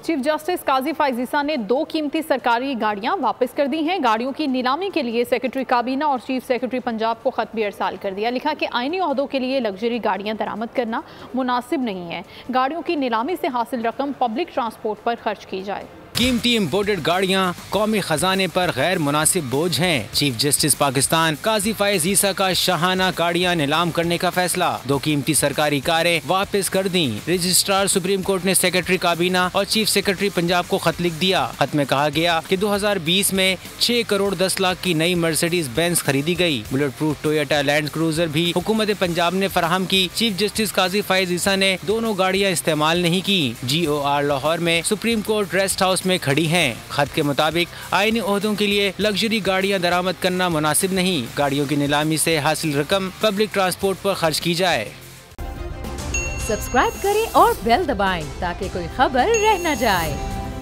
Chief justice काजी फैज ईसा ने 2 कीमती सरकारी गाड़ियां वापस कर दी हैं। गाड़ियों की नीलामी के लिए सेक्रेटरी काबीना और चीफ सेक्रेटरी पंजाब को खत भी अरसाल कर दिया। लिखा कि आईनी ओहदों के लिए लग्जरी गाड़ियां दरामद करना मुनासिब नहीं है। गाड़ियों की नीलामी से हासिल रकम पब्लिक ट्रांसपोर्ट पर खर्च की जाए। कीमती इम्पोर्टेड गाड़ियां कौमी खजाने पर गैर मुनासिब बोझ हैं। चीफ जस्टिस पाकिस्तान काजी फैज ईसा का शाहाना गाड़ियां नीलाम करने का फैसला। 2 कीमती सरकारी कारें वापस कर दी। रजिस्ट्रार सुप्रीम कोर्ट ने सेक्रेटरी काबीना और चीफ सेक्रेटरी पंजाब को खत लिख दिया। खत में कहा गया कि 2020 में 6 करोड़ 10 लाख की नई मर्सिडीज बेंज खरीदी गई। Bullet proof Toyota land cruiser भी हुकूमत पंजाब ने फराहम की। चीफ जस्टिस काजी फैज ईसा ने दोनों गाड़ियां इस्तेमाल नहीं की। GOR लाहौर में सुप्रीम कोर्ट रेस्ट हाउस में खड़ी हैं। खत के मुताबिक आईनी ओहदों के लिए लग्जरी गाड़ियां दरामद करना मुनासिब नहीं। गाड़ियों की नीलामी से हासिल रकम पब्लिक ट्रांसपोर्ट पर खर्च की जाए। सब्सक्राइब करें और बेल दबाएं ताकि कोई खबर रह न जाए।